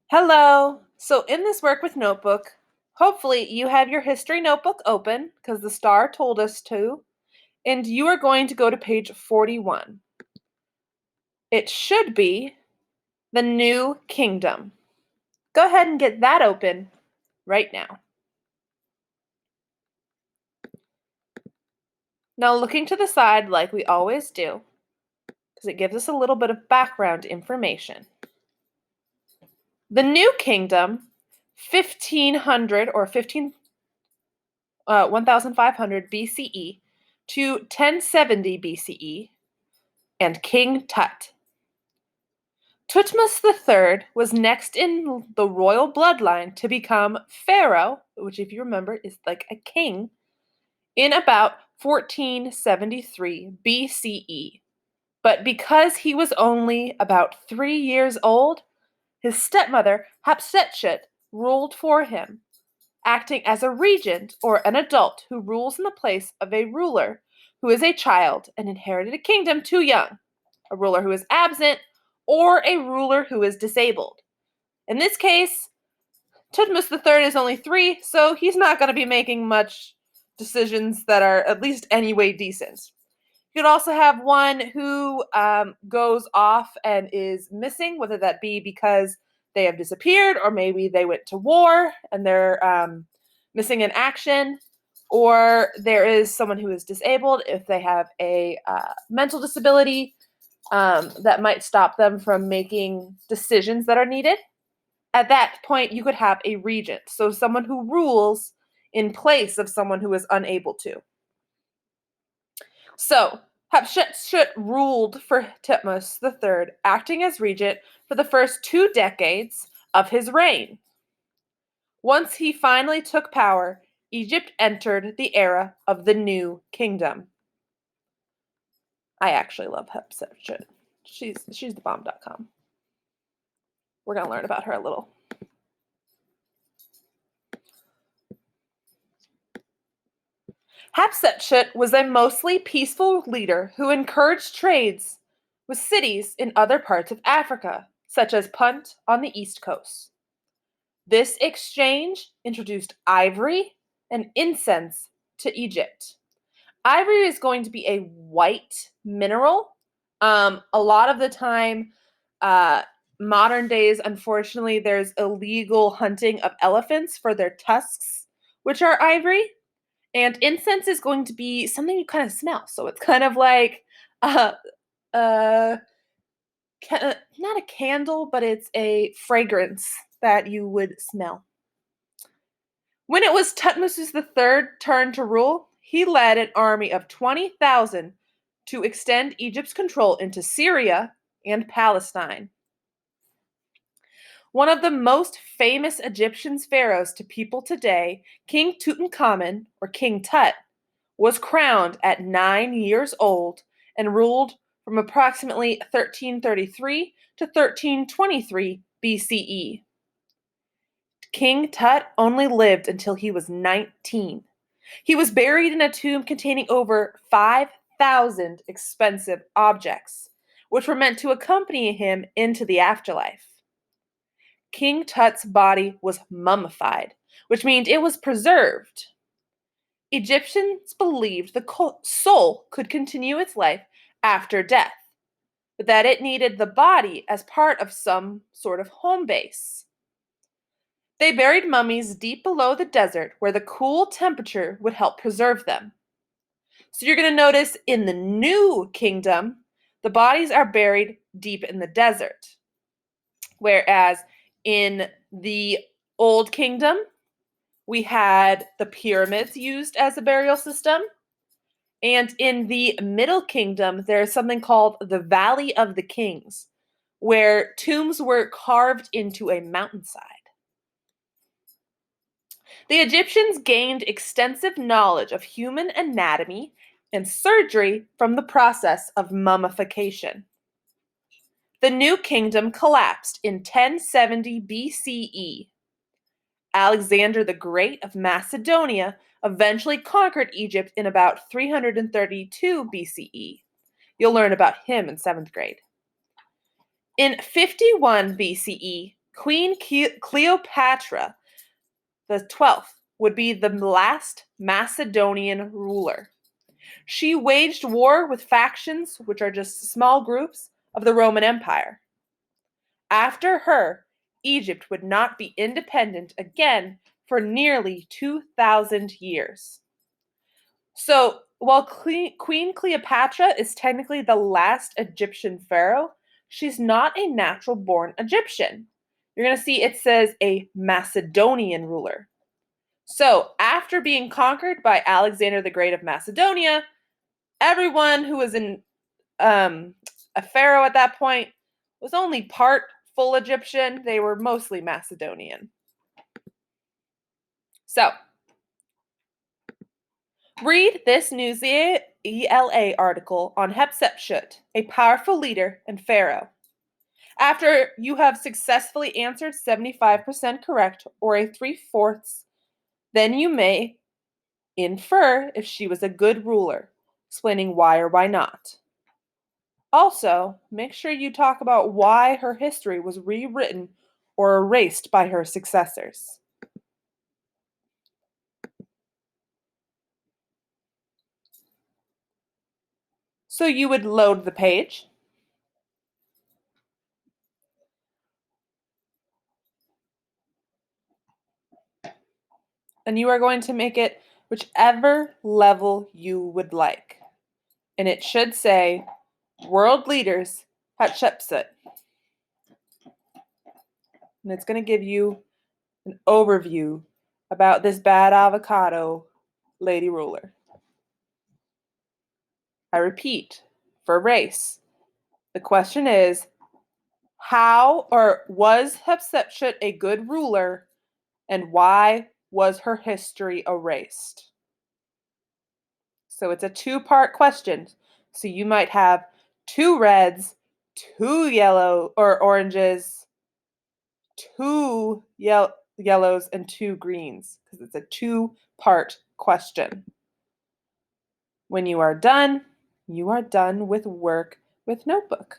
Hello. So in this work with notebook, hopefully you have your history notebook open because the star told us to, and you are going to go to page 41. It should be the New Kingdom. Go ahead and get that open right now. Now looking to the side like we always do, because it gives us a little bit of background information. The New Kingdom, 1500 or 1500 BCE to 1070 BCE, and King Tut. Tutmosis III was next in the royal bloodline to become pharaoh, which, if you remember, is like a king, in about 1473 BCE. But because he was only about 3 years old, his stepmother, Hatshepsut, ruled for him, acting as a regent or an adult who rules in the place of a ruler who is a child and inherited a kingdom too young, a ruler who is absent, or a ruler who is disabled. In this case, Tutmosis III is only 3, so he's not going to be making much decisions that are at least anyway decent. You could also have one who goes off and is missing, whether that be because they have disappeared or maybe they went to war and they're missing in action, or there is someone who is disabled if they have a mental disability that might stop them from making decisions that are needed. At that point, you could have a regent, so someone who rules in place of someone who is unable to. So, Hatshepsut ruled for Thutmose III, acting as regent for the first 2 decades of his reign. Once he finally took power, Egypt entered the era of the New Kingdom. I actually love Hatshepsut. She's the bomb.com. We're going to learn about her a little. Hatshepsut was a mostly peaceful leader who encouraged trades with cities in other parts of Africa, such as Punt on the east coast. This exchange introduced ivory and incense to Egypt. Ivory is going to be a white mineral. A lot of the time, modern days, unfortunately, there's illegal hunting of elephants for their tusks, which are ivory. And incense is going to be something you kind of smell. So it's kind of like uh, uh, not a candle, but it's a fragrance that you would smell. When it was Tutmosis III's turn to rule, he led an army of 20,000 to extend Egypt's control into Syria and Palestine. One of the most famous Egyptian pharaohs to people today, King Tutankhamun, or King Tut, was crowned at 9 years old and ruled from approximately 1333 to 1323 BCE. King Tut only lived until he was 19. He was buried in a tomb containing over 5,000 expensive objects, which were meant to accompany him into the afterlife. King Tut's body was mummified, which means it was preserved. Egyptians believed the soul could continue its life after death, but that it needed the body as part of some sort of home base. They buried mummies deep below the desert where the cool temperature would help preserve them. So you're going to notice in the New Kingdom, the bodies are buried deep in the desert. Whereas in the Old Kingdom, we had the pyramids used as a burial system. And in the Middle Kingdom, there's something called the Valley of the Kings, where tombs were carved into a mountainside. The Egyptians gained extensive knowledge of human anatomy and surgery from the process of mummification. The New Kingdom collapsed in 1070 BCE. Alexander the Great of Macedonia eventually conquered Egypt in about 332 BCE. You'll learn about him in 7th grade. In 51 BCE, Queen Cleopatra the 12th would be the last Macedonian ruler. She waged war with factions, which are just small groups, of the Roman Empire. After her, Egypt would not be independent again for nearly 2,000 years. So, while Queen Cleopatra is technically the last Egyptian pharaoh, she's not a natural born Egyptian. You're going to see it says a Macedonian ruler. So, after being conquered by Alexander the Great of Macedonia, everyone who was a pharaoh at that point was only part full Egyptian. They were mostly Macedonian. So, read this Newsy ELA article on Hatshepsut, a powerful leader and pharaoh. After you have successfully answered 75% correct or a 3/4, then you may infer if she was a good ruler, explaining why or why not. Also, make sure you talk about why her history was rewritten or erased by her successors. So you would load the page. And you are going to make it whichever level you would like. And it should say World Leaders Hatshepsut. And it's going to give you an overview about this bad avocado lady ruler. I repeat, for race, the question is, how or was Hatshepsut a good ruler, and why was her history erased? So it's a two-part question. So you might have 2 reds, 2 yellow or oranges, 2 yellows, and 2 greens, because it's a 2-part question. When you are done with work with notebook.